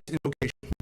invocation.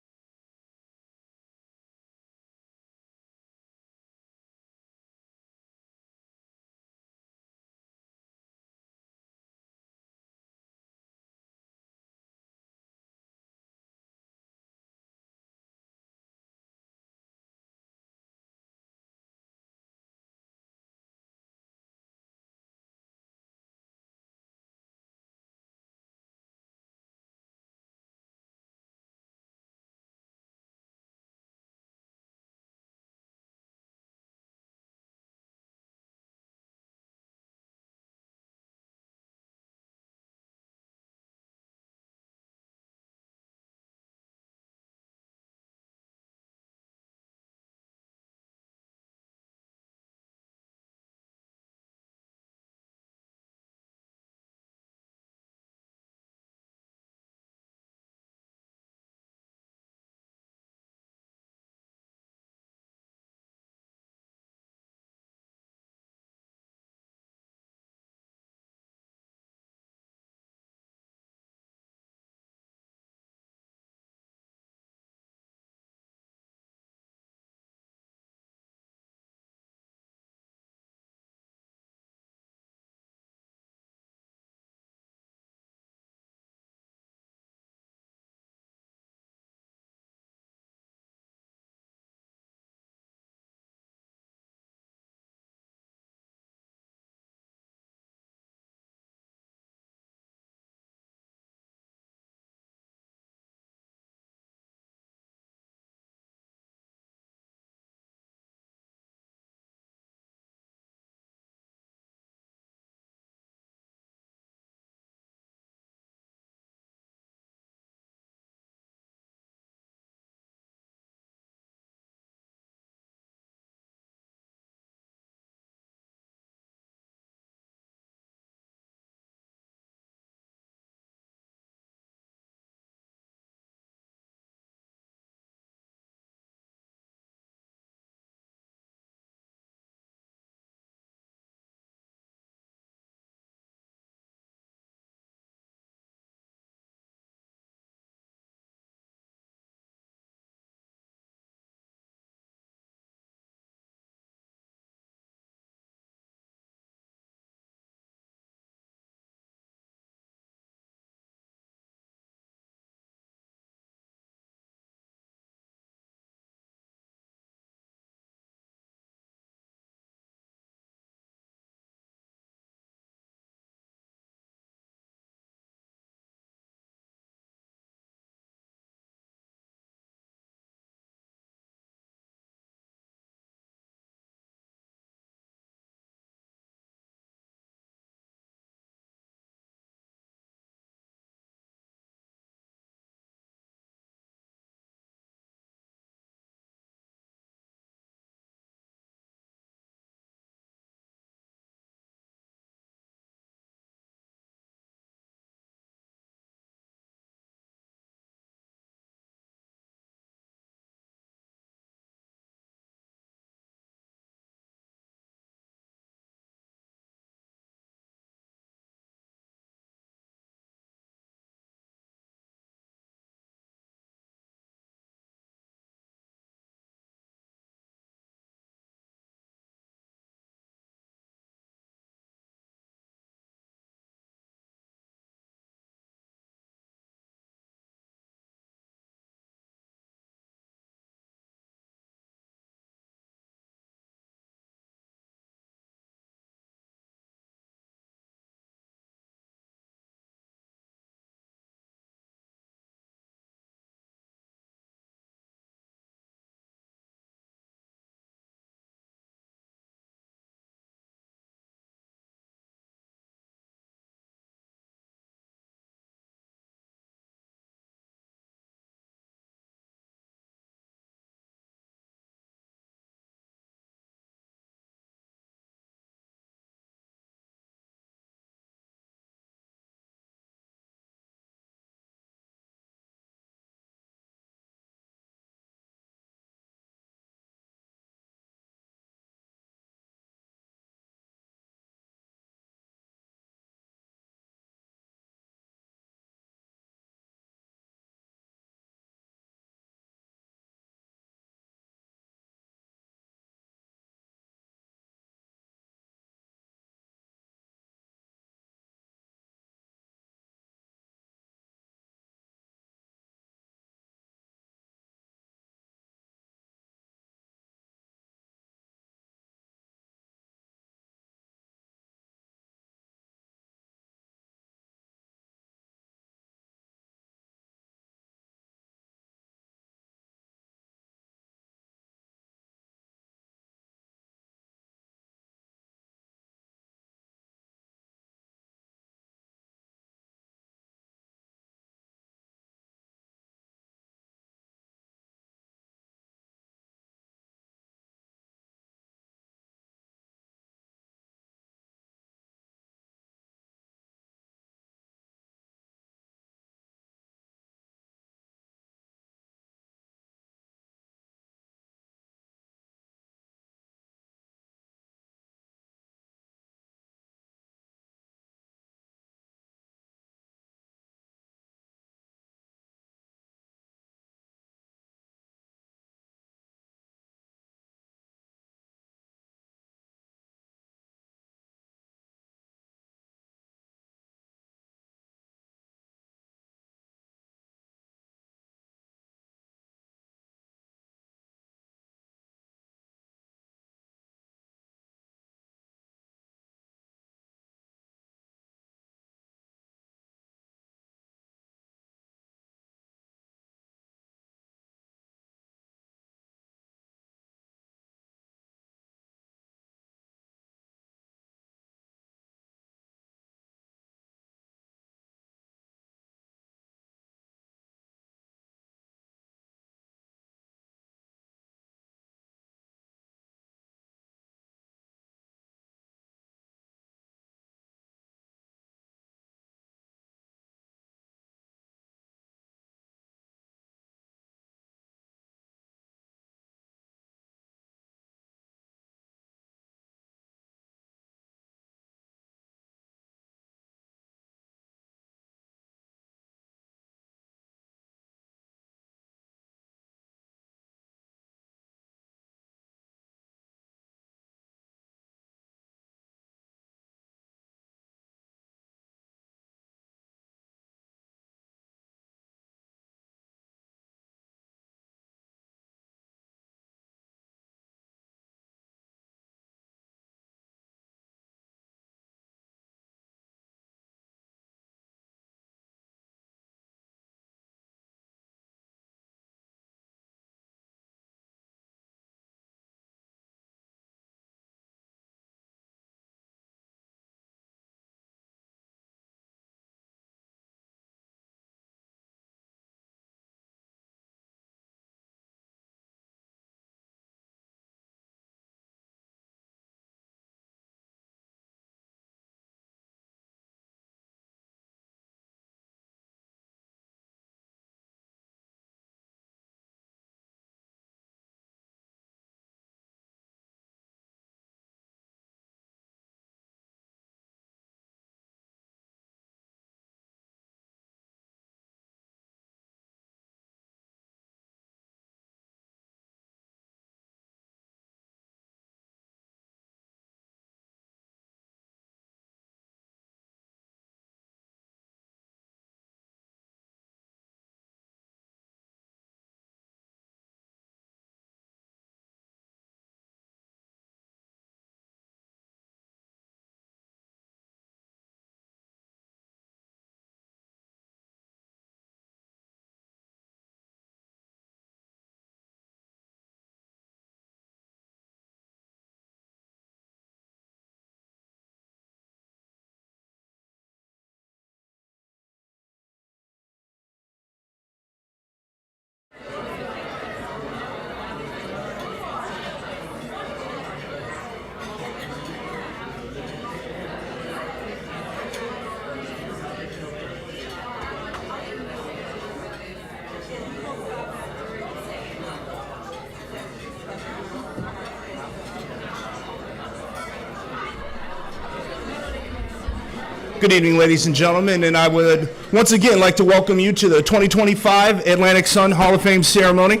Good evening, ladies and gentlemen, and I would once again like to welcome you to the 2025 Atlantic Sun Hall of Fame ceremony.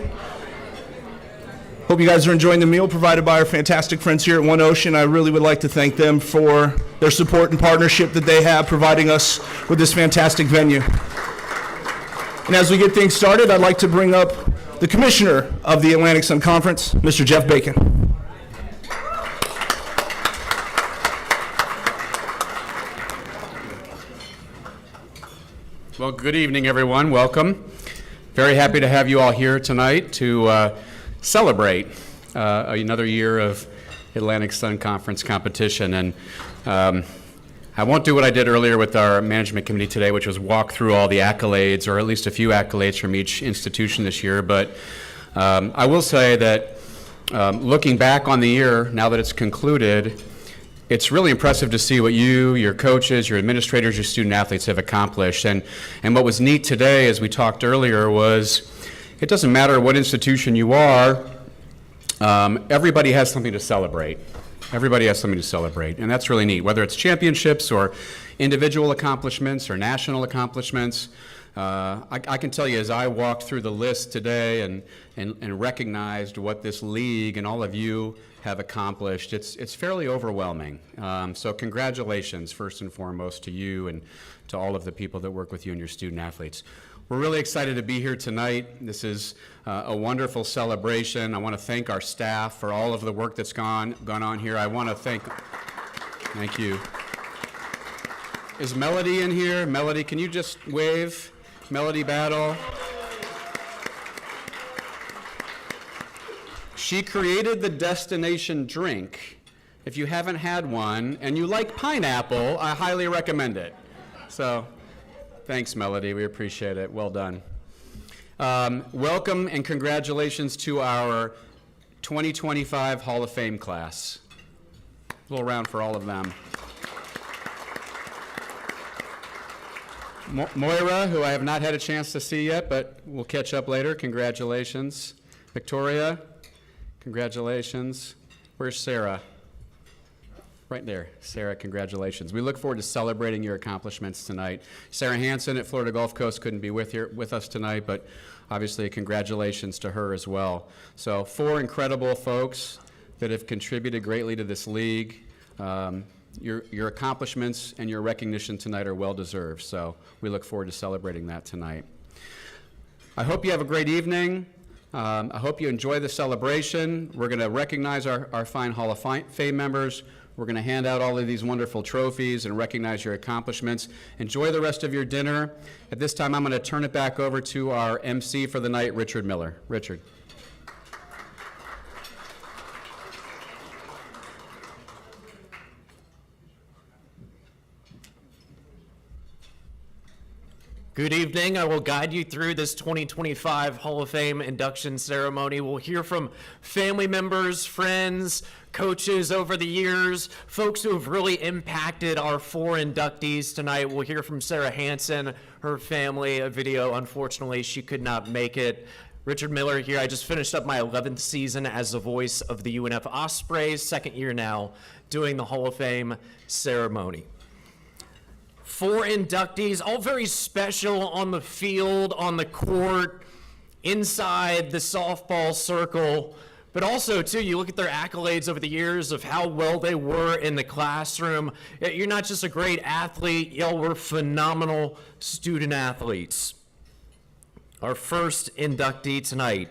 Hope you guys are enjoying the meal provided by our fantastic friends here at One Ocean. I really would like to thank them for their support and partnership that they have providing us with this fantastic venue. And as we get things started, I'd like to bring up the Commissioner of the Atlantic Sun Conference, Mr. Jeff Bacon. Well, good evening, everyone. Welcome. Very happy to have you all here tonight to celebrate another year of Atlantic Sun Conference competition. And I won't do what I did earlier with our management committee today, which was walk through all the accolades, or at least a few accolades from each institution this year. But I will say that looking back on the year, now that it's concluded, it's really impressive to see what you, your coaches, your administrators, your student athletes have accomplished. And what was neat today, as we talked earlier, was it doesn't matter what institution you are, everybody has something to celebrate. Everybody has something to celebrate, and that's really neat, whether it's championships or individual accomplishments or national accomplishments. I can tell you, as I walked through the list today and recognized what this league and all of you have accomplished, it's fairly overwhelming. So congratulations, first and foremost, to you and to all of the people that work with you and your student athletes. We're really excited to be here tonight. This is a wonderful celebration. I want to thank our staff for all of the work that's gone on here. I want to thank you. Is Melody in here? Melody, can you just wave? Melody Battle. She created the destination drink. If you haven't had one and you like pineapple, I highly recommend it. So, thanks, Melody. We appreciate it. Well done. Welcome and congratulations to our 2025 Hall of Fame class. A little round for all of them. Moira, who I have not had a chance to see yet, but we'll catch up later. Congratulations. Victoria, congratulations. Where's Sarah? Right there. Sarah, congratulations. We look forward to celebrating your accomplishments tonight. Sarah Hansen at Florida Gulf Coast couldn't be with us tonight, but obviously congratulations to her as well. So 4 incredible folks that have contributed greatly to this league. Your accomplishments and your recognition tonight are well deserved, so we look forward to celebrating that tonight. I hope you have a great evening. I hope you enjoy the celebration. We're going to recognize our fine Hall of Fame members. We're going to hand out all of these wonderful trophies and recognize your accomplishments. Enjoy the rest of your dinner. At this time, I'm going to turn it back over to our MC for the night, Richard Miller. Richard. Good evening. I will guide you through this 2025 Hall of Fame induction ceremony. We'll hear from family members, friends, coaches over the years, folks who have really impacted our 4 inductees tonight. We'll hear from Sarah Hansen, her family, a video. Unfortunately, she could not make it. Richard Miller here. I just finished up my 11th season as the voice of the UNF Ospreys, 2nd year now, doing the Hall of Fame ceremony. 4 inductees, all very special on the field, on the court, inside the softball circle, but also, too, you look at their accolades over the years of how well they were in the classroom. You're not just a great athlete, y'all were phenomenal student athletes. Our first inductee tonight,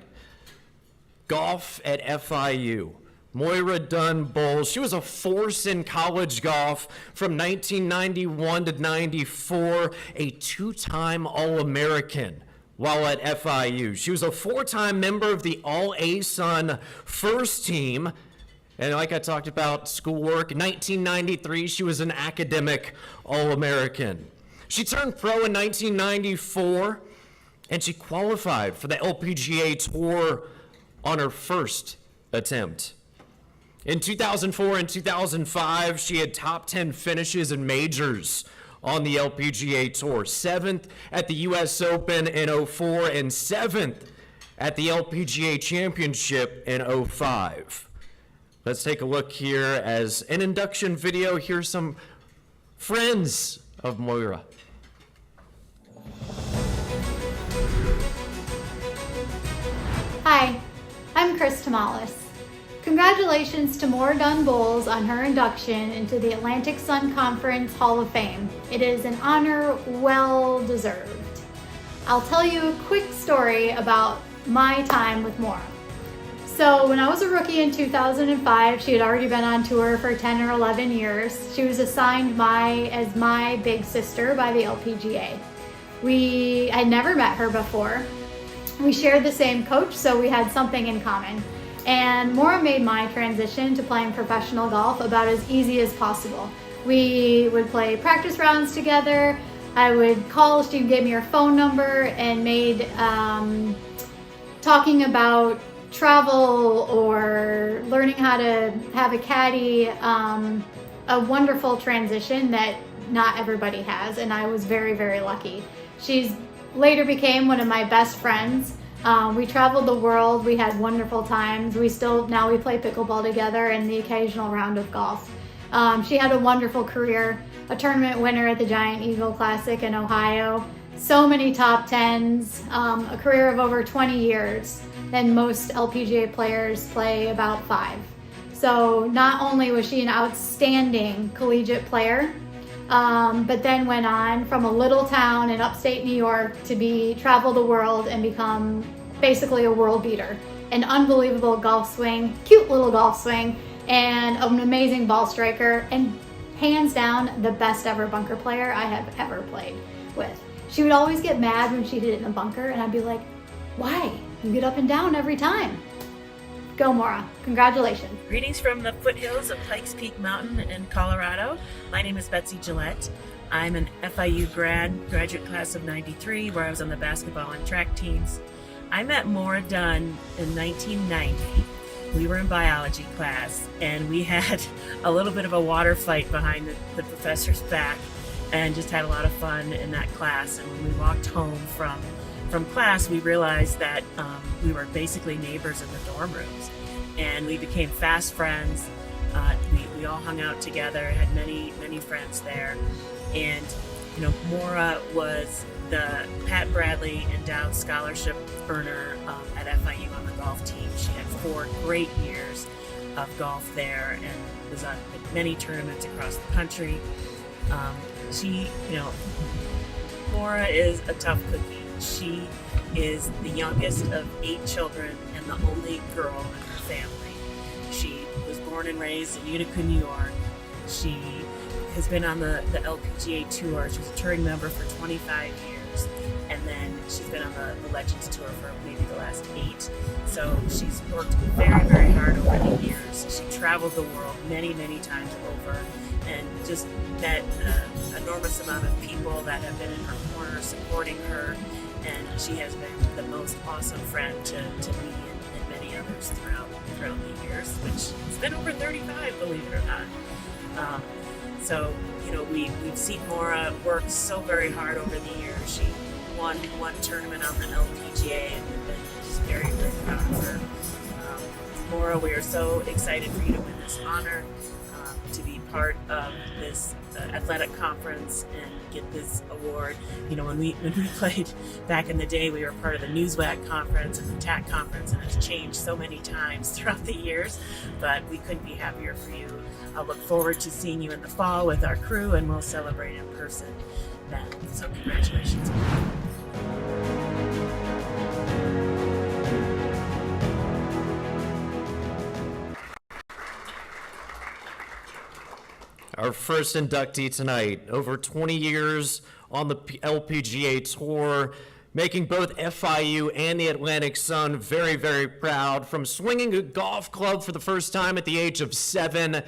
golf at FIU. Moira Dunn-Bohls. She was a force in college golf from 1991 to 94, a 2-time All-American while at FIU. She was a 4-time member of the All-ASUN First Team. And like I talked about, schoolwork, in 1993, she was an academic All-American. She turned pro in 1994, and she qualified for the LPGA Tour on her first attempt. In 2004 and 2005, she had top 10 finishes in majors on the LPGA Tour. 7th at the US Open in 2004 and 7th at the LPGA Championship in 2005. Let's take a look here as an induction video. Here's some friends of Moira. Hi, I'm Chris Tamales. Congratulations to Moira Dunn-Bohls on her induction into the Atlantic Sun Conference Hall of Fame. It is an honor well deserved. I'll tell you a quick story about my time with Moira. So when I was a rookie in 2005, she had already been on tour for 10 or 11 years. She was assigned as my big sister by the LPGA. I'd never met her before. We shared the same coach, so we had something in common. And Moira made my transition to playing professional golf about as easy as possible. We would play practice rounds together. I would call, she'd give me her phone number, and made talking about travel or learning how to have a caddy a wonderful transition that not everybody has, and I was very, very lucky. She's later became one of my best friends. We traveled the world, we had wonderful times. Now we play pickleball together and the occasional round of golf. She had a wonderful career, a tournament winner at the Giant Eagle Classic in Ohio, so many top tens, a career of over 20 years, and most LPGA players play about 5. So not only was she an outstanding collegiate player, but then went on from a little town in upstate New York to travel the world and become basically a world beater. An unbelievable golf swing, cute little golf swing, and an amazing ball striker, and hands down the best ever bunker player I have ever played with. She would always get mad when she did it in the bunker, and I'd be like, why? You get up and down every time. Go, Moira. Congratulations. Greetings from the foothills of Pikes Peak Mountain in Colorado. My name is Betsy Gillette. I'm an FIU graduate class of 93, where I was on the basketball and track teams. I met Moira Dunn in 1990. We were in biology class, and we had a little bit of a water fight behind the professor's back, and just had a lot of fun in that class. And when we walked home from class, we realized that we were basically neighbors in the dorm rooms, and we became fast friends. We all hung out together, had many friends there, and Moira was the Pat Bradley Endowed Scholarship earner at FIU on the golf team. She had 4 great years of golf there and was on many tournaments across the country. Moira is a tough cookie. She is the youngest of 8 children and the only girl in her family. She was born and raised in Utica, New York. She has been on the LPGA Tour. She was a touring member for 25 years. And then she's been on the Legends Tour for maybe the last 8. So she's worked very, very hard over the years. She traveled the world many, many times over, and just met an enormous amount of people that have been in her corner supporting her. And she has been the most awesome friend to me and many others throughout the years, which has been over 35, believe it or not. We've seen Moira work so very hard over the years. She won one tournament on the LPGA, and we've been just very, very proud of her. Moira, we are so excited for you to win this honor, to be part of this athletic conference and get this award. When we played back in the day, we were part of the NewsWAC conference and the TAC conference, and it's changed so many times throughout the years, but we couldn't be happier for you. I'll look forward to seeing you in the fall with our crew, and we'll celebrate in person then. So congratulations. Our first inductee tonight, over 20 years on the LPGA Tour, making both FIU and the Atlantic Sun very, very proud. From swinging a golf club for the first time at the age of 7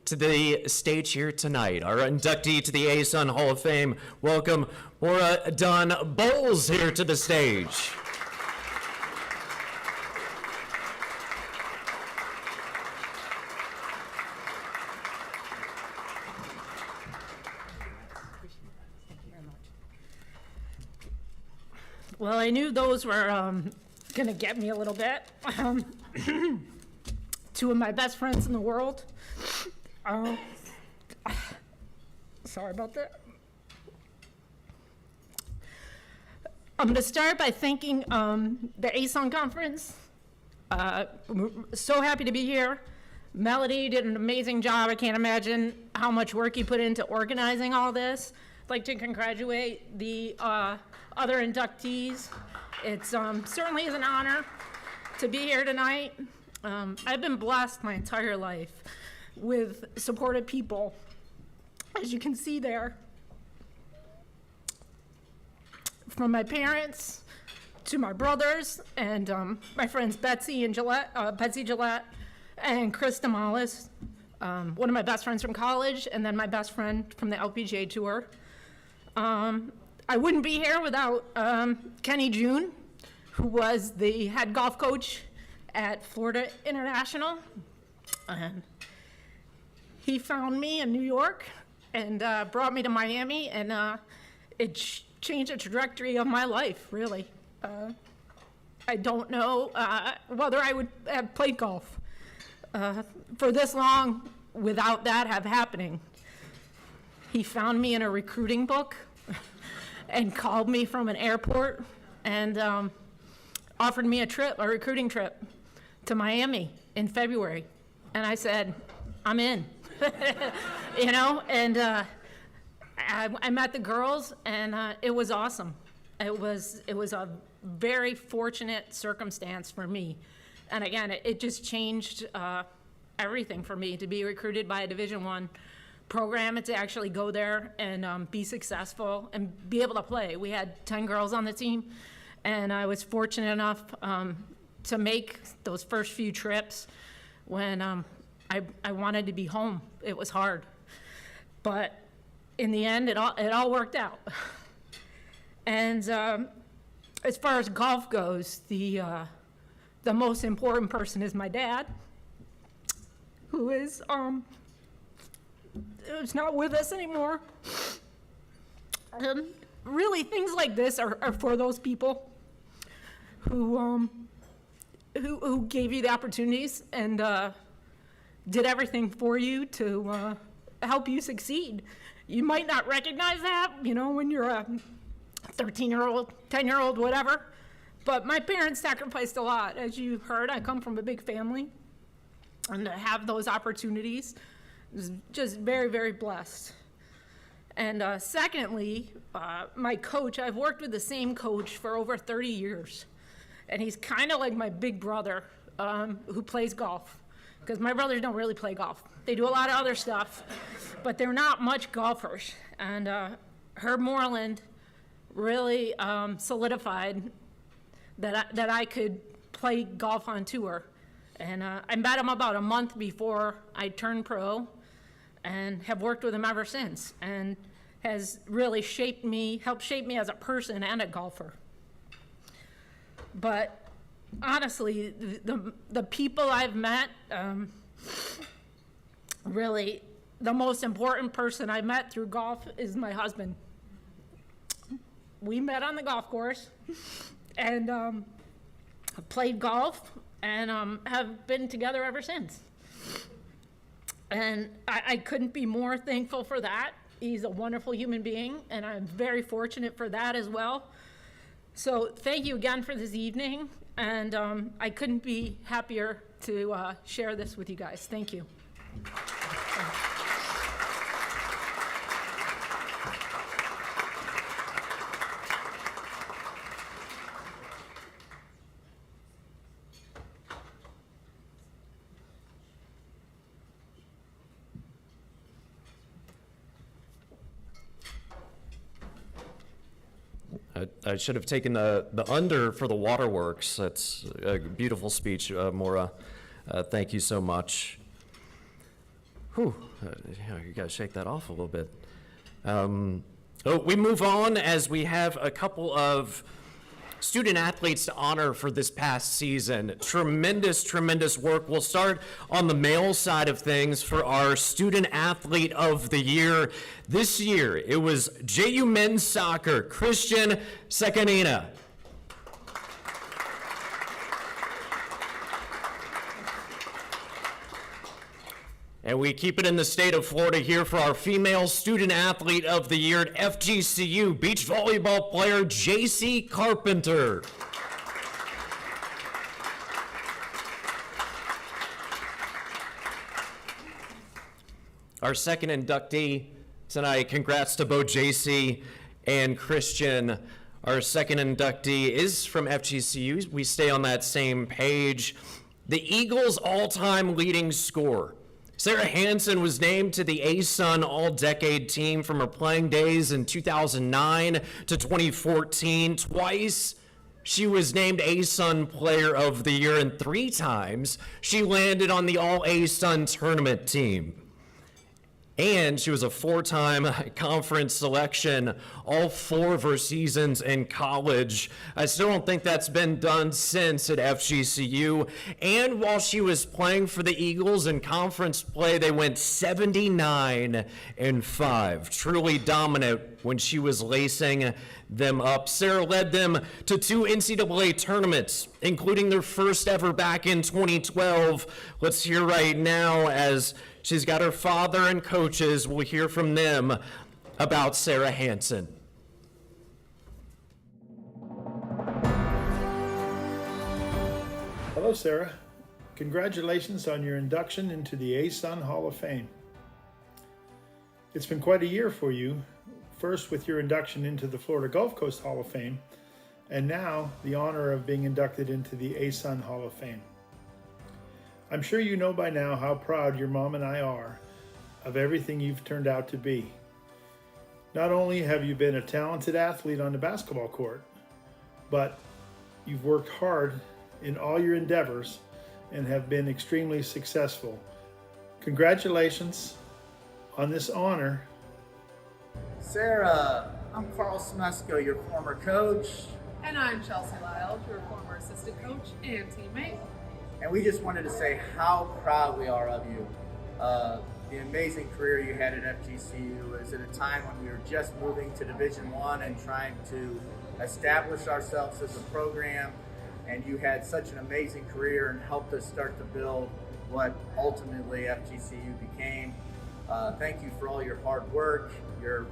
to the stage here tonight. Our inductee to the ASUN Hall of Fame, welcome Moira Dunn-Bohls here to the stage. Well, I knew those were going to get me a little bit. 2 of my best friends in the world. Sorry about that. I'm gonna start by thanking the ASUN Conference. We're so happy to be here. Melody did an amazing job. I can't imagine how much work you put into organizing all this. I'd like to congratulate the other inductees. It certainly is an honor to be here tonight. I've been blessed my entire life with supportive people, as you can see there. From my parents to my brothers and my friends Betsy Gillette and Chris Dunn-Bohls, one of my best friends from college, and then my best friend from the LPGA Tour. I wouldn't be here without Kenny June, who was the head golf coach at Florida International. And he found me in New York and brought me to Miami, and it changed the trajectory of my life, really. I don't know whether I would have played golf for this long without that happening. He found me in a recruiting book and called me from an airport and offered me a recruiting trip to Miami in February. And I said, I'm in, you know, and I met the girls, and it was awesome. It was a very fortunate circumstance for me. And again, it just changed everything for me to be recruited by a Division I program and to actually go there and be successful and be able to play. We had 10 girls on the team, and I was fortunate enough to make those first few trips when I wanted to be home. It was hard. But in the end, it all worked out. And as far as golf goes, the most important person is my dad, who is not with us anymore. Really, things like this are for those people who gave you the opportunities and did everything for you to help you succeed. You might not recognize that, you know, when you're a 13-year-old, 10-year-old, whatever. But my parents sacrificed a lot. As you heard, I come from a big family. And to have those opportunities is just very, very blessed. And secondly, my coach, I've worked with the same coach for over 30 years. And he's kind of like my big brother who plays golf. Because my brothers don't really play golf. They do a lot of other stuff, but they're not much golfers. And Herb Moreland really solidified that I could play golf on tour. And I met him about a month before I turned pro and have worked with him ever since, and has really helped shape me as a person and a golfer. But honestly, the people I've met, really, the most important person I met through golf is my husband. We met on the golf course and played golf and have been together ever since. And I couldn't be more thankful for that. He's a wonderful human being, and I'm very fortunate for that as well. So thank you again for this evening, and I couldn't be happier to share this with you guys. Thank you. I should have taken the under for the waterworks. That's a beautiful speech, Moira. Thank you so much. Whew, you gotta shake that off a little bit. We move on as we have a couple of student athletes to honor for this past season. Tremendous, tremendous work. We'll start on the male side of things for our Student Athlete of the Year. This year, it was JU Men's Soccer, Christian Sekanina. And we keep it in the state of Florida here for our Female Student Athlete of the Year at FGCU, beach volleyball player J.C. Carpenter. Our second inductee tonight, congrats to both J.C. and Christian. Our second inductee is from FGCU. We stay on that same page. The Eagles' all-time leading scorer. Sarah Hansen was named to the ASUN All-Decade team from her playing days in 2009 to 2014. Twice, she was named ASUN Player of the Year, and 3 times she landed on the All-ASUN tournament team. And she was a 4-time conference selection, all 4 of her seasons in college. I still don't think that's been done since at FGCU. And while she was playing for the Eagles in conference play, they went 79-5. Truly dominant when she was lacing them up. Sarah led them to 2 NCAA tournaments, including their first ever back in 2012. Let's hear right now as she's got her father and coaches. We'll hear from them about Sarah Hansen. Hello, Sarah. Congratulations on your induction into the ASUN Hall of Fame. It's been quite a year for you, first with your induction into the Florida Gulf Coast Hall of Fame, and now the honor of being inducted into the ASUN Hall of Fame. I'm sure you know by now how proud your mom and I are of everything you've turned out to be. Not only have you been a talented athlete on the basketball court, but you've worked hard in all your endeavors and have been extremely successful. Congratulations on this honor. Sarah, I'm Carl Smesko, your former coach, And I'm Chelsea Lyle, your former assistant coach and teammate. and we just wanted to say how proud we are of you. The amazing career you had at FGCU is at a time when we were just moving to Division I and trying to establish ourselves as a program, and you had such an amazing career and helped us start to build what ultimately FGCU became. Thank you for all your hard work. You're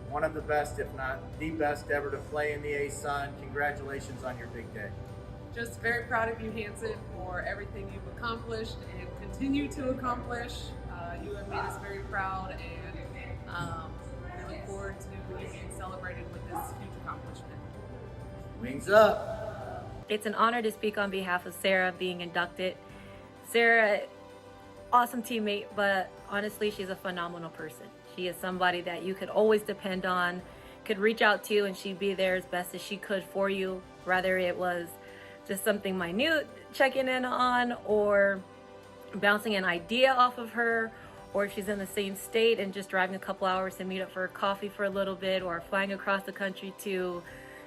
one of the best, if not the best ever to play in the ASUN. Congratulations on your big day. Just very proud of you, Hansen, for everything you've accomplished and continue to accomplish. You have made us very proud, and we look forward to you being celebrated with this huge accomplishment. Wings up. It's an honor to speak on behalf of Sarah being inducted. Sarah, awesome teammate, but honestly, she's a phenomenal person. She is somebody that you could always depend on, could reach out to, and she'd be there as best as she could for you, whether it was just something minute, checking in on, or bouncing an idea off of her, or if she's in the same state and just driving a couple hours to meet up for coffee for a little bit, or flying across the country to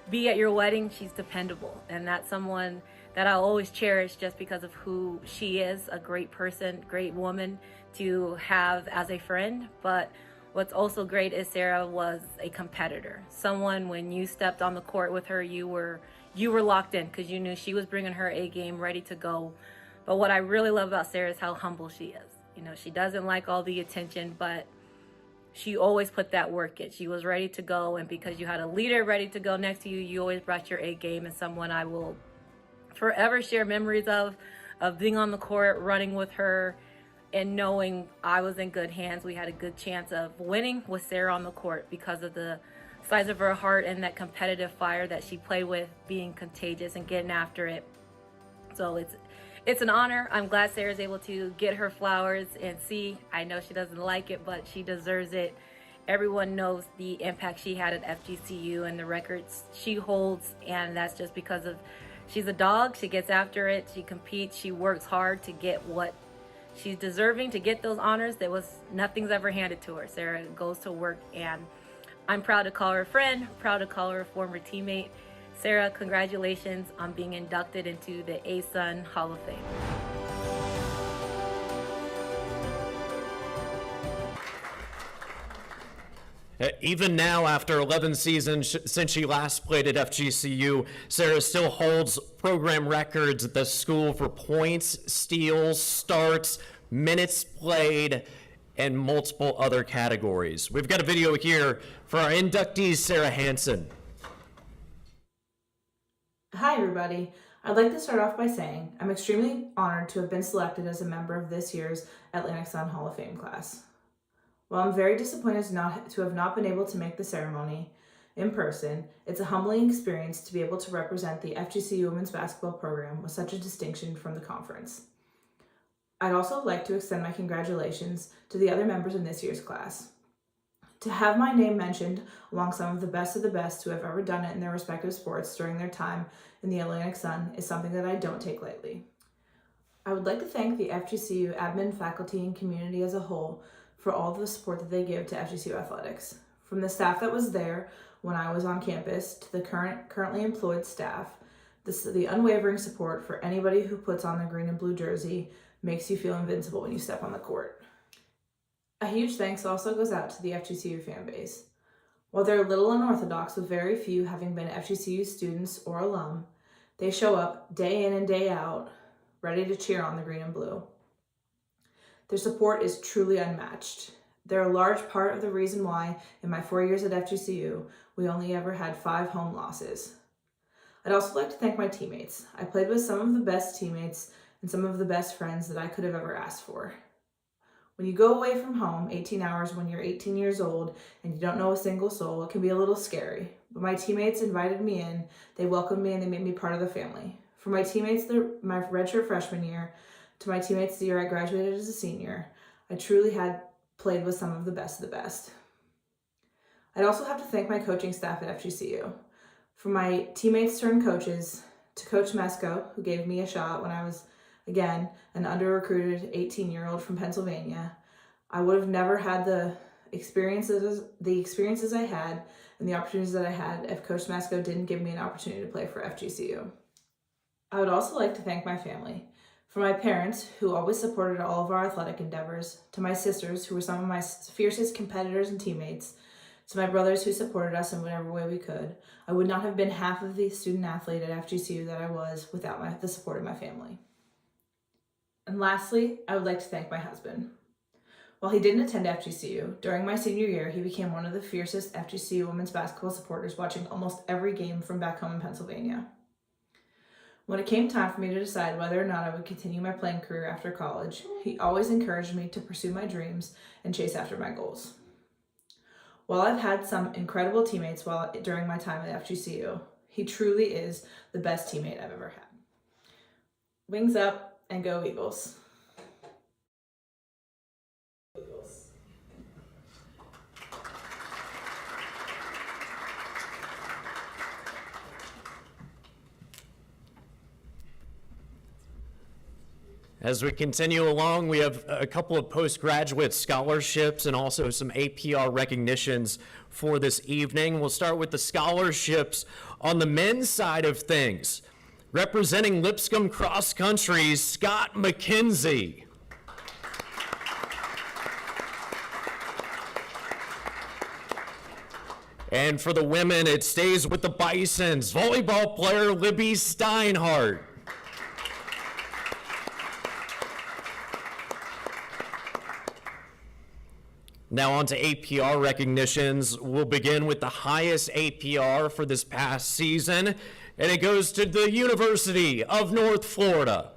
be at your wedding. She's dependable, and that's someone that I'll always cherish just because of who she is. A great person, great woman to have as a friend. But what's also great is Sarah was a competitor. Someone, when you stepped on the court with her, you were locked in because you knew she was bringing her A game, ready to go. But what I really love about Sarah is how humble she is. You know, she doesn't like all the attention, but she always put that work in. She was ready to go, and because you had a leader ready to go next to you, you always brought your A game, and someone I will forever share memories of being on the court, running with her, and knowing I was in good hands. We had a good chance of winning with Sarah on the court because of the size of her heart and that competitive fire that she played with, being contagious and getting after it. So it's an honor. I'm glad Sarah's able to get her flowers and see. I know she doesn't like it, but she deserves it. Everyone knows the impact she had at FGCU and the records she holds, and that's just because of she's a dog. She gets after it. She competes. She works hard to get what she's deserving, to get those honors. Nothing's ever handed to her. Sarah goes to work, and I'm proud to call her a friend, proud to call her a former teammate. Sarah, congratulations on being inducted into the ASUN Hall of Fame. Even now, after 11 seasons since she last played at FGCU, Sarah still holds program records at the school for points, steals, starts, minutes played, and multiple other categories. We've got a video here for our inductees, Sarah Hansen. Hi everybody. I'd like to start off by saying I'm extremely honored to have been selected as a member of this year's Atlantic Sun Hall of Fame class. While I'm very disappointed to have not been able to make the ceremony in person, it's a humbling experience to be able to represent the FGCU women's basketball program with such a distinction from the conference. I'd also like to extend my congratulations to the other members in this year's class. To have my name mentioned along some of the best who have ever done it in their respective sports during their time in the Atlantic Sun is something that I don't take lightly. I would like to thank the FGCU admin, faculty, and community as a whole for all the support that they give to FGCU athletics. From the staff that was there when I was on campus to the currently employed staff, the unwavering support for anybody who puts on their green and blue jersey makes you feel invincible when you step on the court. A huge thanks also goes out to the FGCU fan base. While they're a little unorthodox with very few having been FGCU students or alum, they show up day in and day out, ready to cheer on the green and blue. Their support is truly unmatched. They're a large part of the reason why, in my 4 years at FGCU, we only ever had 5 home losses. I'd also like to thank my teammates. I played with some of the best teammates and some of the best friends that I could have ever asked for. When you go away from home 18 hours when you're 18 years old and you don't know a single soul, it can be a little scary. But my teammates invited me in, they welcomed me, and they made me part of the family. For my teammates my redshirt freshman year to my teammates the year I graduated as a senior, I truly had played with some of the best. I'd also have to thank my coaching staff at FGCU. From my teammates turned coaches to Coach Mesko, who gave me a shot when I was, again, an under-recruited 18-year-old from Pennsylvania, I would have never had the experiences I had and the opportunities that I had if Coach Mesko didn't give me an opportunity to play for FGCU. I would also like to thank my family. From my parents, who always supported all of our athletic endeavors, to my sisters, who were some of my fiercest competitors and teammates, to my brothers who supported us in whatever way we could, I would not have been half of the student athlete at FGCU that I was without the support of my family. And lastly, I would like to thank my husband. While he didn't attend FGCU, during my senior year, he became one of the fiercest FGCU women's basketball supporters, watching almost every game from back home in Pennsylvania. When it came time for me to decide whether or not I would continue my playing career after college, he always encouraged me to pursue my dreams and chase after my goals. While I've had some incredible teammates during my time at FGCU, he truly is the best teammate I've ever had. Wings up and go Eagles. As we continue along, we have a couple of postgraduate scholarships and also some APR recognitions for this evening. We'll start with the scholarships on the men's side of things. Representing Lipscomb Cross Country, Scott McKenzie. And for the women, it stays with the Bisons, volleyball player Libby Steinhardt. Now on to APR recognitions. We'll begin with the highest APR for this past season, and it goes to the University of North Florida.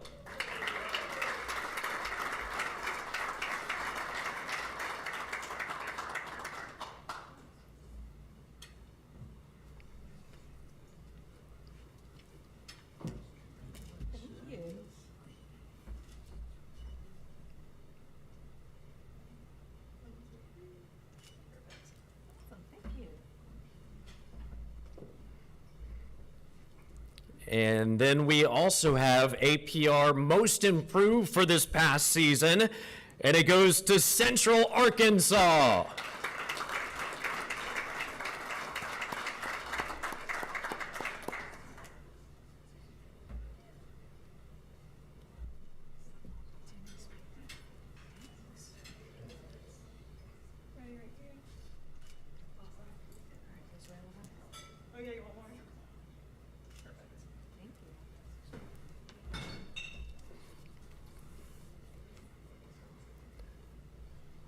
And then we also have APR Most Improved for this past season, and it goes to Central Arkansas.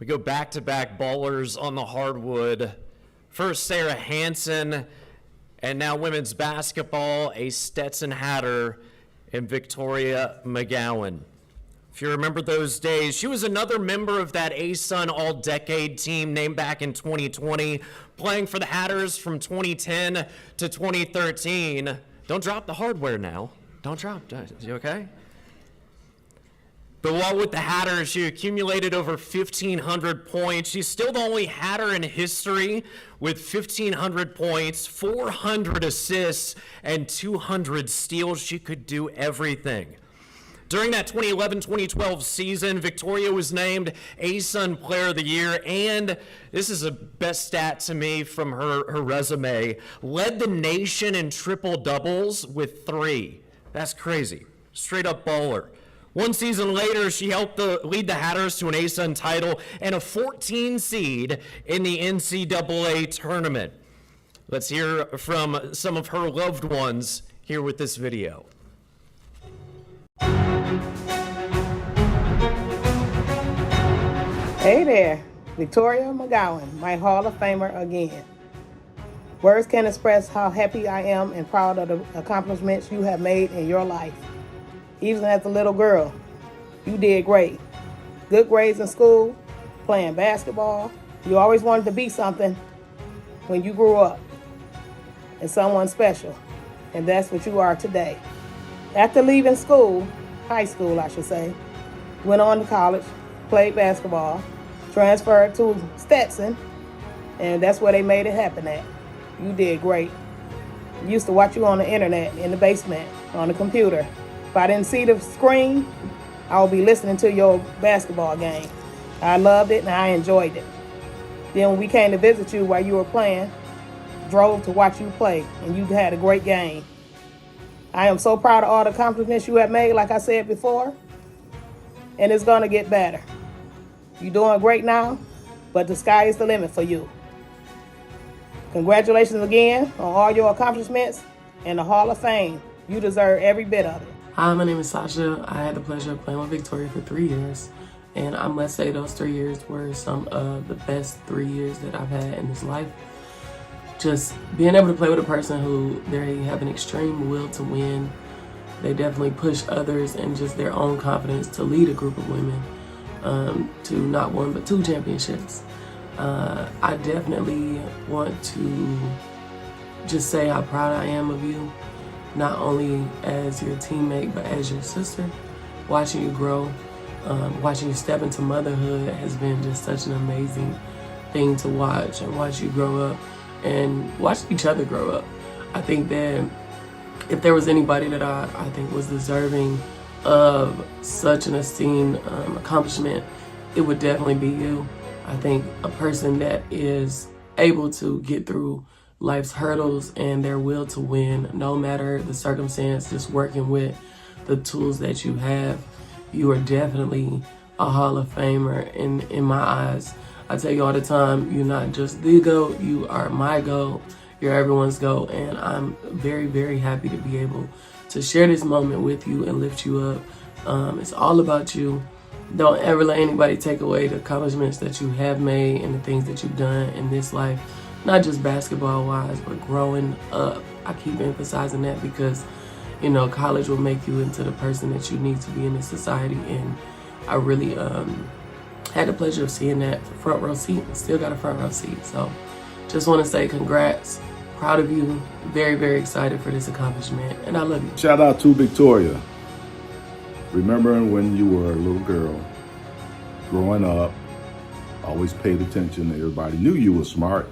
We go back-to-back ballers on the hardwood. First, Sarah Hansen, and now women's basketball, a Stetson Hatter and Victoria McGowan. If you remember those days, she was another member of that ASUN All-Decade team named back in 2020, playing for the Hatters from 2010 to 2013. Don't drop the hardware now. Don't drop. You okay? But while with the Hatters, she accumulated over 1,500 points. She's still the only Hatter in history with 1,500 points, 400 assists, and 200 steals. She could do everything. During that 2011-2012 season, Victoria was named ASUN Player of the Year, and this is the best stat to me from her resume, led the nation in triple-doubles with 3. That's crazy. Straight up baller. One season later, she helped lead the Hatters to an ASUN title and a 14 seed in the NCAA tournament. Let's hear from some of her loved ones here with this video. Hey there, Victoria McGowan, my Hall of Famer again. Words can't express how happy I am and proud of the accomplishments you have made in your life. Even as a little girl, you did great. Good grades in school, playing basketball. You always wanted to be something when you grew up, and someone special, and that's what you are today. After leaving school, high school I should say, went on to college, played basketball, transferred to Stetson, and that's where they made it happen at. You did great. Used to watch you on the internet, in the basement, on the computer. If I didn't see the screen, I would be listening to your basketball game. I loved it and I enjoyed it. Then when we came to visit you while you were playing, drove to watch you play, and you had a great game. I am so proud of all the accomplishments you have made, like I said before, and it's gonna get better. You're doing great now, but the sky is the limit for you. Congratulations again on all your accomplishments and the Hall of Fame. You deserve every bit of it. Hi, my name is Sasha. I had the pleasure of playing with Victoria for 3 years, and I must say those 3 years were some of the best 3 years that I've had in this life. Just being able to play with a person who they have an extreme will to win. They definitely push others and just their own confidence to lead a group of women to not one but 2 championships. I definitely want to just say how proud I am of you, not only as your teammate but as your sister. Watching you grow, watching you step into motherhood has been just such an amazing thing to watch, and watch you grow up and watch each other grow up. I think that if there was anybody that I think was deserving of such an esteemed accomplishment, it would definitely be you. I think a person that is able to get through life's hurdles and their will to win, no matter the circumstance, just working with the tools that you have, you are definitely a Hall of Famer in my eyes. I tell you all the time, you're not just the GOAT, you are my GOAT. You're everyone's GOAT, and I'm very, very happy to be able to share this moment with you and lift you up. It's all about you. Don't ever let anybody take away the accomplishments that you have made and the things that you've done in this life, not just basketball-wise, but growing up. I keep emphasizing that because, you know, college will make you into the person that you need to be in this society, and I really had the pleasure of seeing that front row seat, and still got a front row seat. So just want to say congrats, proud of you, very, very excited for this accomplishment, and I love you. Shout out to Victoria. Remembering when you were a little girl, growing up, always paid attention to everybody, knew you were smart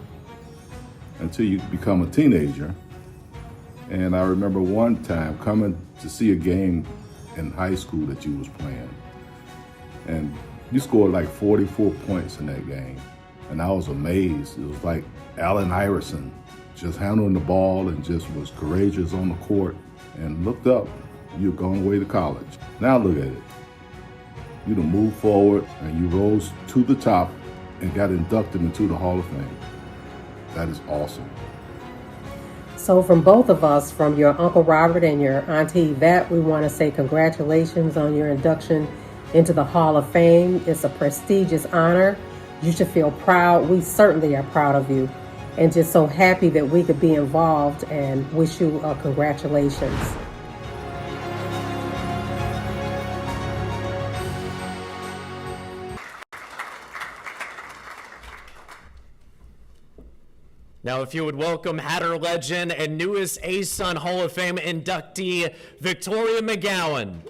until you become a teenager. And I remember one time coming to see a game in high school that you was playing, and you scored like 44 points in that game. And I was amazed. It was like Allen Iverson, just handling the ball and just was courageous on the court, and looked up, you're going away to college. Now look at it. You done moved forward and you rose to the top and got inducted into the Hall of Fame. That is awesome. So from both of us, from your Uncle Robert and your Auntie Yvette, we want to say congratulations on your induction into the Hall of Fame. It's a prestigious honor You should feel proud. We certainly are proud of you, and just so happy that we could be involved, and wish you congratulations. Now, if you would welcome Hatter legend and newest ASUN Hall of Fame inductee, Victoria McGowan.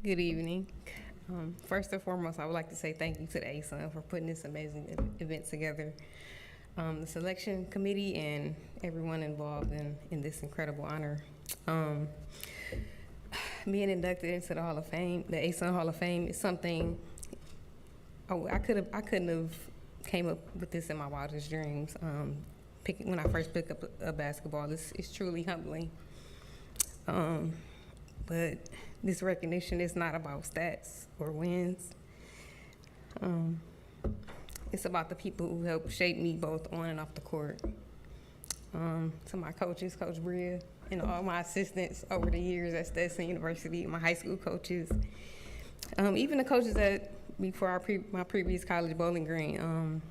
Good evening. First and foremost, I would like to say thank you to the ASUN for putting this amazing event together. The selection committee and everyone involved in this incredible honor. Being inducted into the Hall of Fame, the ASUN Hall of Fame, is something I couldn't have came up with this in my wildest dreams. When I first picked up a basketball, it's truly humbling. But this recognition is not about stats or wins. It's about the people who helped shape me both on and off the court. To my coaches, Coach Bria, and all my assistants over the years at Stetson University, my high school coaches, even the coaches before my previous college, Bowling Green,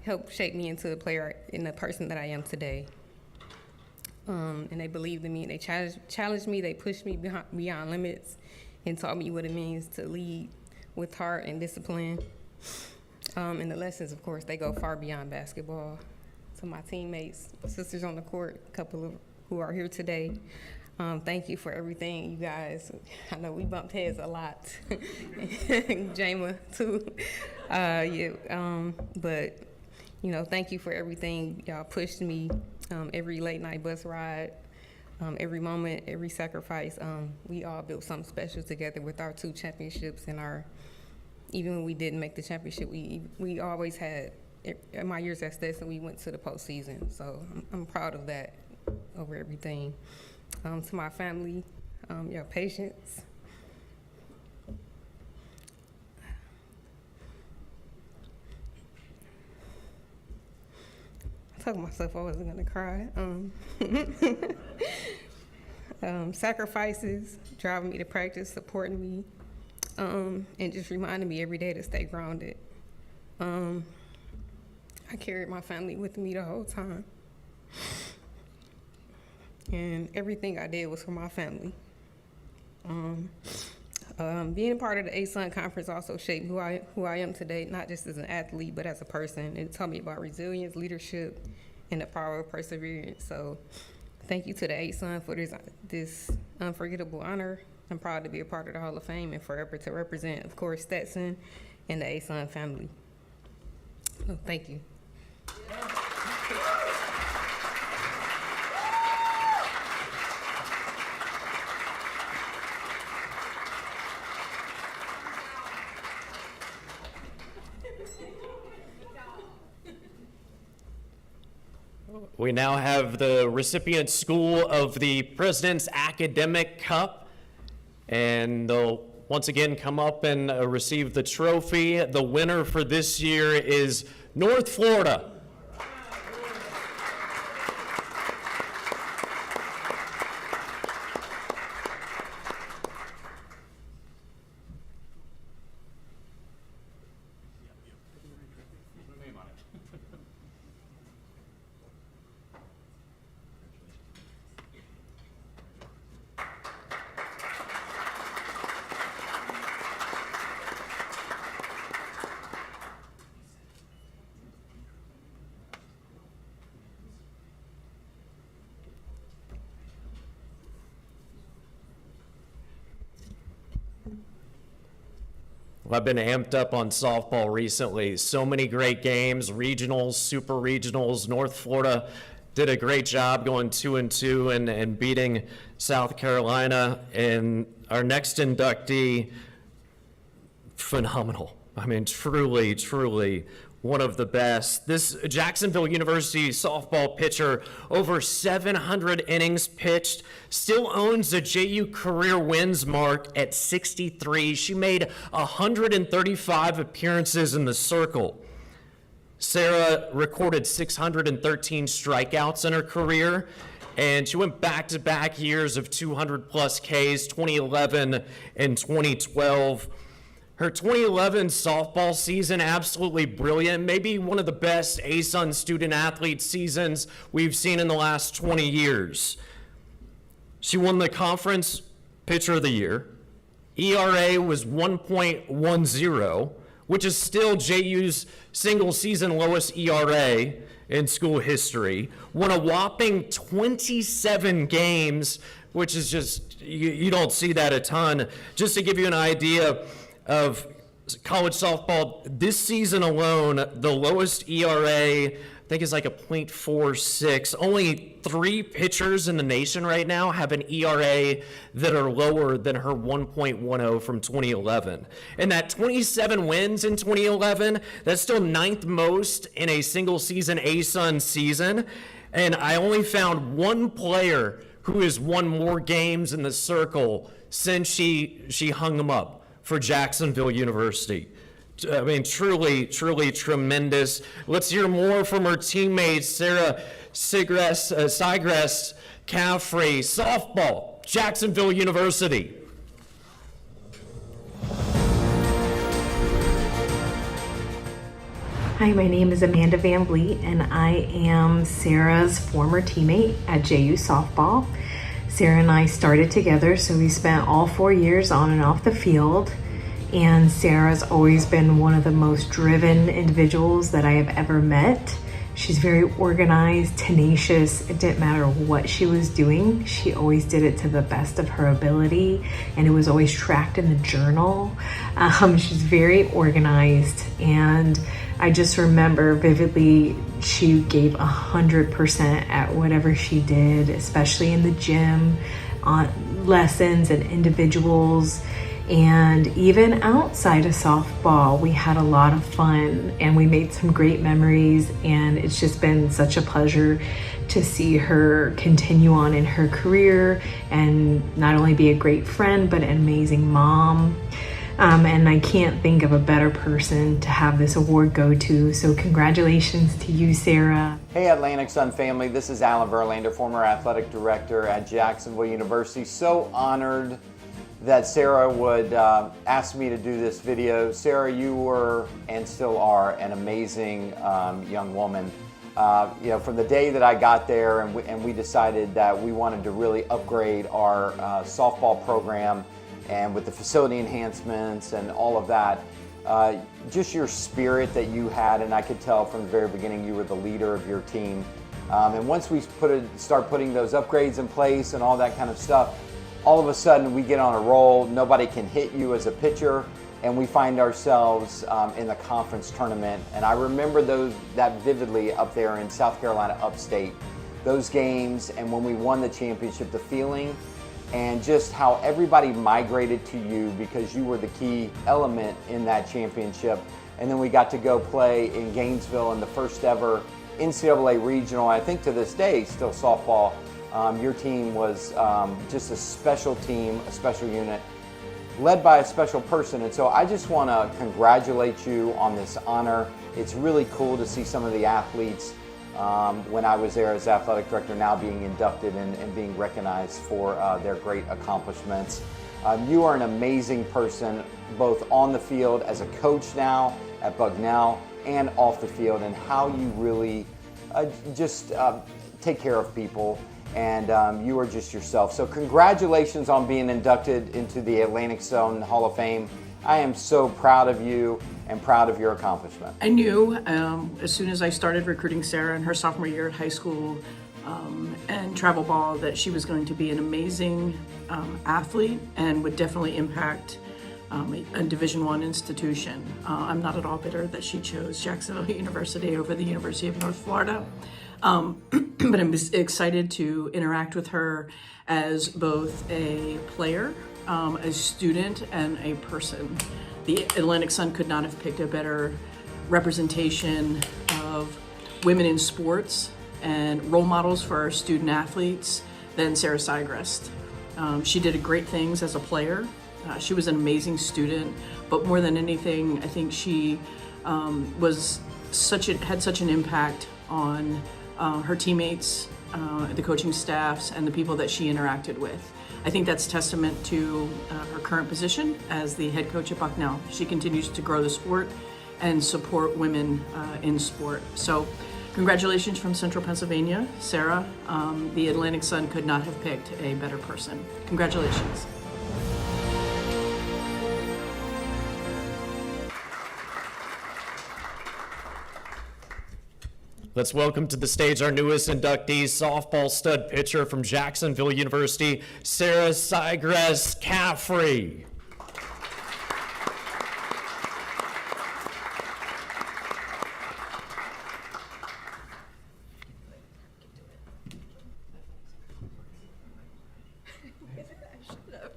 helped shape me into the player and the person that I am today. And they believed in me, and they challenged me, they pushed me beyond limits, and taught me what it means to lead with heart and discipline. And the lessons, of course, they go far beyond basketball. To my teammates, sisters on the court, a couple of who are here today, thank you for everything, you guys. I know we bumped heads a lot. Jama, too. But, thank you for everything. Y'all pushed me. Every late night bus ride, every moment, every sacrifice, we all built something special together with our 2 championships, and even when we didn't make the championship, we always had, in my years at Stetson, we went to the postseason. So I'm proud of that over everything. To my family, your patience. I told myself I wasn't gonna cry. Sacrifices, driving me to practice, supporting me, and just reminding me every day to stay grounded. I carried my family with me the whole time. And everything I did was for my family. Being part of the ASUN Conference also shaped who I am today, not just as an athlete, but as a person. It taught me about resilience, leadership, and the power of perseverance. So thank you to the ASUN for this unforgettable honor. I'm proud to be a part of the Hall of Fame and forever to represent, of course, Stetson and the ASUN family. So thank you. We now have the recipient school of the President's Academic Cup, and they'll once again come up and receive the trophy. The winner for this year is North Florida. Well, I've been amped up on softball recently. So many great games, regionals, super regionals. North Florida did a great job going 2-2 and beating South Carolina. And our next inductee, phenomenal. I mean, truly, truly one of the best. This Jacksonville University softball pitcher, over 700 innings pitched, still owns the JU career wins mark at 63. She made 135 appearances in the circle. Sarah recorded 613 strikeouts in her career, and she went back-to-back years of 200-plus Ks, 2011 and 2012. Her 2011 softball season, absolutely brilliant, maybe one of the best ASUN student-athlete seasons we've seen in the last 20 years. She won the conference pitcher of the year. ERA was 1.10, which is still JU's single-season lowest ERA in school history. Won a whopping 27 games, which is just, you don't see that a ton. Just to give you an idea of college softball, this season alone, the lowest ERA, I think, is like a .46. Only 3 pitchers in the nation right now have an ERA that are lower than her 1.10 from 2011. And that 27 wins in 2011, that's still 9th most in a single season ASUN season. And I only found one player who has won more games in the circle since she hung them up for Jacksonville University. I mean, truly tremendous. Let's hear more from her teammates, Sarah Sigress Caffrey, softball, Jacksonville University. Hi, my name is Amanda Van Vliet, and I am Sarah's former teammate at JU softball. Sarah and I started together, so we spent all 4 years on and off the field. And Sarah's always been one of the most driven individuals that I have ever met. She's very organized, tenacious. It didn't matter what she was doing. She always did it to the best of her ability, and it was always tracked in the journal. She's very organized, and I just remember vividly she gave 100% at whatever she did, especially in the gym, on lessons and individuals. And even outside of softball, we had a lot of fun and we made some great memories, and it's just been such a pleasure to see her continue on in her career and not only be a great friend, but an amazing mom. And I can't think of a better person to have this award go to, so congratulations to you, Sarah. Hey Atlantic Sun family, this is Alan Verlander, former athletic director at Jacksonville University. So honored that Sarah would ask me to do this video. Sarah, you were and still are an amazing young woman. You know, from the day that I got there and we decided that we wanted to really upgrade our softball program, and with the facility enhancements and all of that, just your spirit that you had, and I could tell from the very beginning you were the leader of your team. And once we start putting those upgrades in place and all that kind of stuff, all of a sudden we get on a roll. Nobody can hit you as a pitcher, and we find ourselves in the conference tournament. And I remember that vividly up there in South Carolina upstate, those games, and when we won the championship, the feeling and just how everybody migrated to you because you were the key element in that championship. And then we got to go play in Gainesville in the first ever NCAA regional. I think to this day, still softball. Your team was just a special team, a special unit, led by a special person. And so I just want to congratulate you on this honor. It's really cool to see some of the athletes when I was there as athletic director now being inducted and being recognized for their great accomplishments. You are an amazing person, both on the field as a coach now at Bucknell and off the field, and how you really just take care of people. And you are just yourself. So congratulations on being inducted into the Atlantic Sun Hall of Fame. I am so proud of you and proud of your accomplishment. I knew as soon as I started recruiting Sarah in her sophomore year at high school and travel ball that she was going to be an amazing athlete and would definitely impact a Division I institution. I'm not at all bitter that she chose Jacksonville University over the University of North Florida. But I'm excited to interact with her as both a player, a student, and a person. The Atlantic Sun could not have picked a better representation of women in sports and role models for our student athletes than Sarah Segrest. She did great things as a player. She was an amazing student, but more than anything, I think she had such an impact on her teammates, the coaching staffs, and the people that she interacted with. I think that's testament to her current position as the head coach at Bucknell. She continues to grow the sport and support women in sport. So congratulations from Central Pennsylvania, Sarah. The Atlantic Sun could not have picked a better person. Congratulations. Let's welcome to the stage our newest inductee, softball stud pitcher from Jacksonville University, Sarah Segrest Caffrey.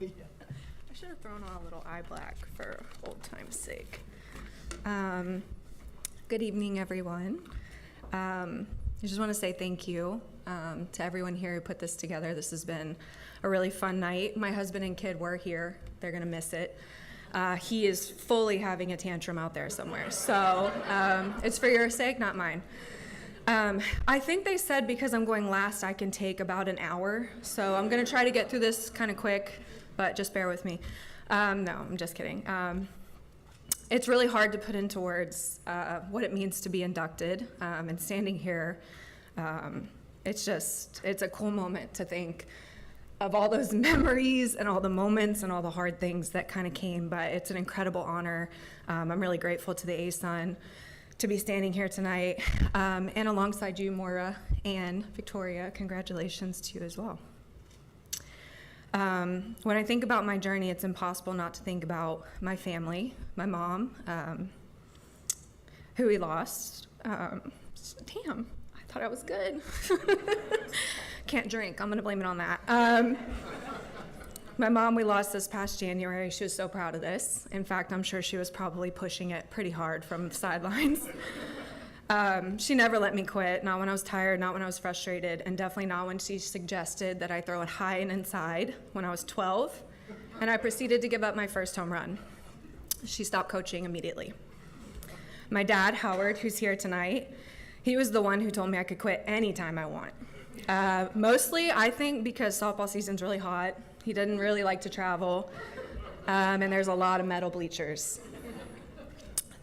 I should have thrown on a little eye black for old time's sake. Good evening, everyone. I just want to say thank you to everyone here who put this together. This has been a really fun night. My husband and kid were here. They're going to miss it. He is fully having a tantrum out there somewhere. So it's for your sake, not mine. I think they said because I'm going last, I can take about an hour. So I'm going to try to get through this kind of quick, but just bear with me. No, I'm just kidding. It's really hard to put into words what it means to be inducted, and standing here, it's a cool moment to think of all those memories and all the moments and all the hard things that kind of came, but it's an incredible honor. I'm really grateful to the ASUN to be standing here tonight, and alongside you, Moira and Victoria, congratulations to you as well. When I think about my journey, it's impossible not to think about my family, my mom, who we lost. Damn, I thought I was good. Can't drink, I'm gonna blame it on that. My mom we lost this past January. She was so proud of this. In fact, I'm sure she was probably pushing it pretty hard from the sidelines. She never let me quit, not when I was tired, not when I was frustrated, and definitely not when she suggested that I throw it high and inside when I was 12, and I proceeded to give up my first home run. She stopped coaching immediately. My dad, Howard, who's here tonight, he was the one who told me I could quit anytime I want. Mostly, I think, because softball season's really hot. He didn't really like to travel, and there's a lot of metal bleachers.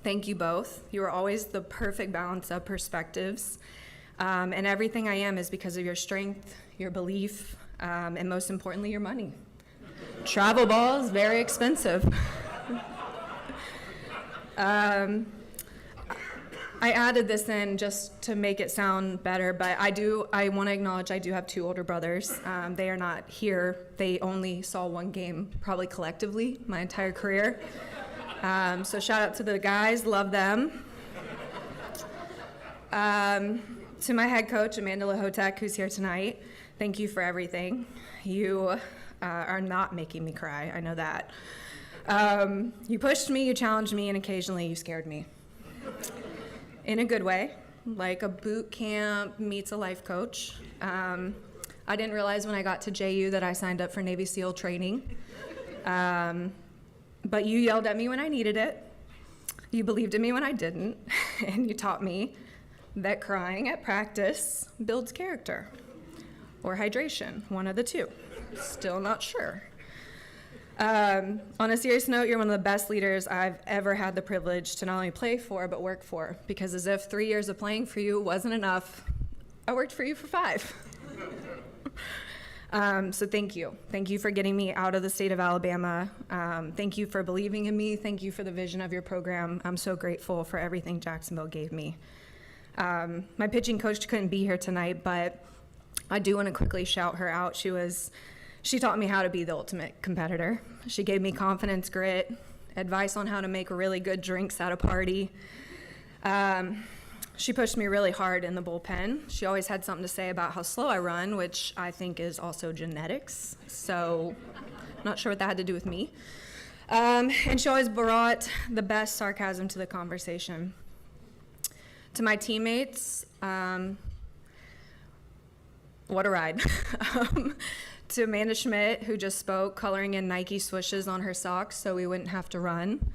Thank you both. You are always the perfect balance of perspectives. And everything I am is because of your strength, your belief, and most importantly, your money. Travel ball is very expensive. I added this in just to make it sound better, but I want to acknowledge I do have two older brothers. They are not here. They only saw one game, probably collectively, my entire career. So shout out to the guys, love them. To my head coach, Amanda Lahotek, who's here tonight, thank you for everything. You are not making me cry, I know that. You pushed me, you challenged me, and occasionally you scared me. In a good way, like a boot camp meets a life coach. I didn't realize when I got to JU that I signed up for Navy SEAL training. But you yelled at me when I needed it. You believed in me when I didn't. And you taught me that crying at practice builds character. Or hydration, one of the two. Still not sure. On a serious note, you're one of the best leaders I've ever had the privilege to not only play for, but work for. Because as if 3 years of playing for you wasn't enough, I worked for you for 5. So thank you. Thank you for getting me out of the state of Alabama. Thank you for believing in me. Thank you for the vision of your program. I'm so grateful for everything Jacksonville gave me. My pitching coach couldn't be here tonight, but I do want to quickly shout her out. She taught me how to be the ultimate competitor. She gave me confidence, grit, advice on how to make really good drinks at a party. She pushed me really hard in the bullpen. She always had something to say about how slow I run, which I think is also genetics. So I'm not sure what that had to do with me. And she always brought the best sarcasm to the conversation. To my teammates, what a ride. To Amanda Schmidt, who just spoke, coloring in Nike swooshes on her socks so we wouldn't have to run.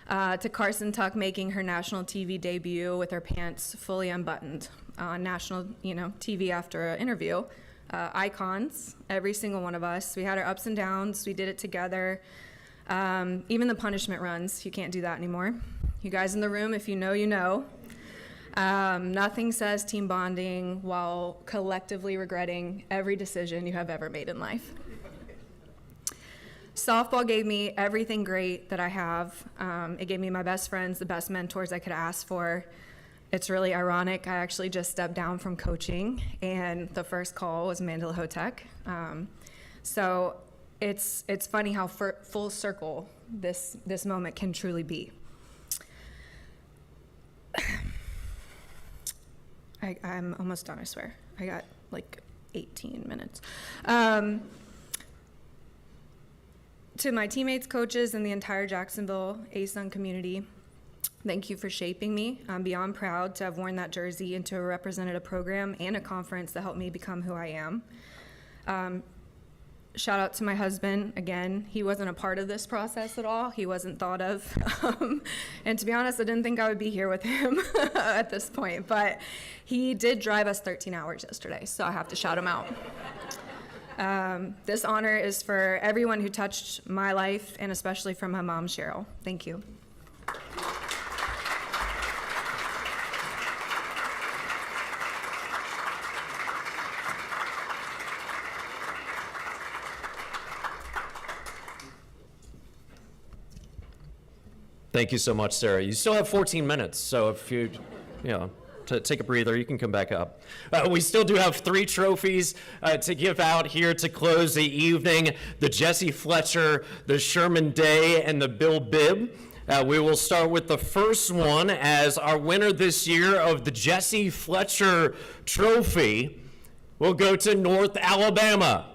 To Carson Tuck making her national TV debut with her pants fully unbuttoned on national TV after an interview. Icons, every single one of us. We had our ups and downs. We did it together. Even the punishment runs, you can't do that anymore. You guys in the room, if you know, you know. Nothing says team bonding while collectively regretting every decision you have ever made in life. Softball gave me everything great that I have. It gave me my best friends, the best mentors I could ask for. It's really ironic. I actually just stepped down from coaching, and the first call was Amanda Hotek. So it's funny how full circle this moment can truly be. I'm almost done, I swear. I got like 18 minutes. To my teammates, coaches, and the entire Jacksonville ASUN community, thank you for shaping me. I'm beyond proud to have worn that jersey and to have represented a program and a conference that helped me become who I am. Shout out to my husband, again. He wasn't a part of this process at all. He wasn't thought of. And to be honest, I didn't think I would be here with him at this point, but he did drive us 13 hours yesterday, so I have to shout him out. This honor is for everyone who touched my life, and especially from my mom, Cheryl. Thank you. Thank you so much, Sarah. You still have 14 minutes, so if you to take a breather, you can come back up. We still do have 3 trophies to give out here to close the evening: the Jesse Fletcher, the Sherman Day, and the Bill Bibb. We will start with the first one, as our winner this year of the Jesse Fletcher Trophy will go to North Alabama.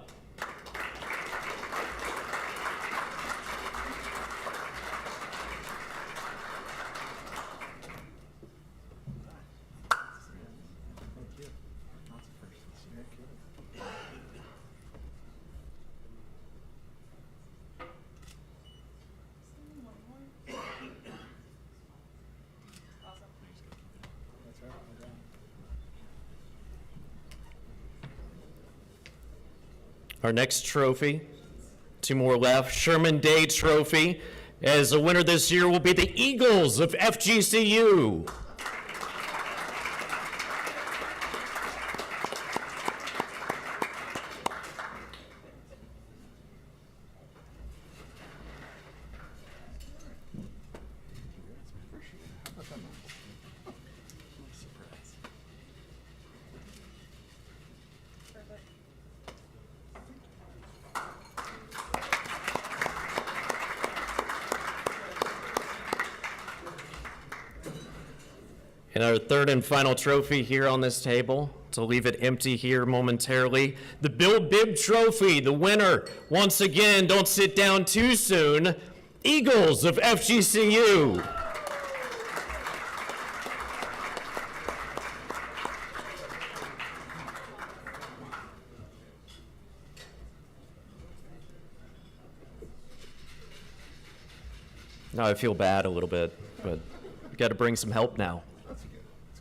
Our next trophy, 2 more left, Sherman Day Trophy. As the winner this year will be the Eagles of FGCU. And our third and final trophy here on this table, to leave it empty here momentarily, the Bill Bibb Trophy, the winner, once again, don't sit down too soon, Eagles of FGCU. Now I feel bad a little bit, but you got to bring some help now.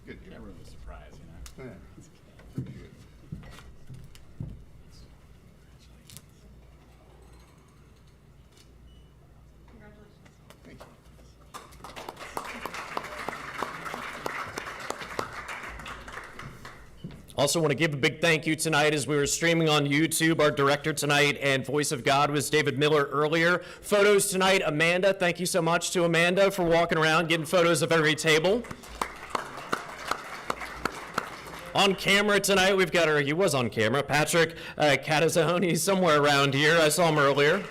Good. That room was a surprise, you know. Also want to give a big thank you tonight as we were streaming on YouTube. Our director tonight and voice of God was David Miller earlier. Photos tonight, Amanda. Thank you so much to Amanda for walking around, getting photos of every table. On camera tonight, we've got he was on camera, Patrick Catazone. He's somewhere around here. I saw him earlier.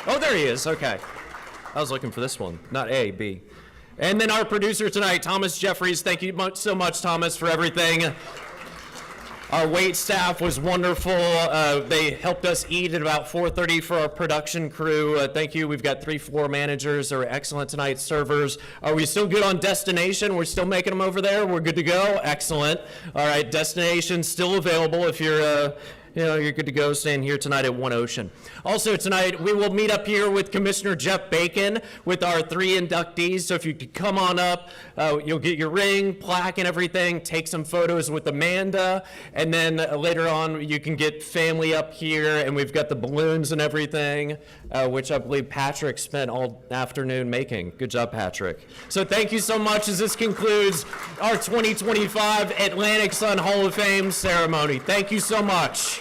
Oh, there he is. Okay. I was looking for this one, not A, B. And then our producer tonight, Thomas Jeffries. Thank you so much, Thomas, for everything. Our wait staff was wonderful. They helped us eat at about 4:30 for our production crew. Thank you. We've got 3 floor managers that are excellent tonight, servers. Are we still good on destination? We're still making them over there? We're good to go? Excellent. All right, destination still available if you're you're good to go staying here tonight at One Ocean. Also tonight, we will meet up here with Commissioner Jeff Bacon with our 3 inductees. So if you could come on up, you'll get your ring, plaque, and everything, take some photos with Amanda, and then later on you can get family up here, and we've got the balloons and everything, which I believe Patrick spent all afternoon making. Good job, Patrick. So thank you so much as this concludes our 2025 Atlantic Sun Hall of Fame ceremony. Thank you so much.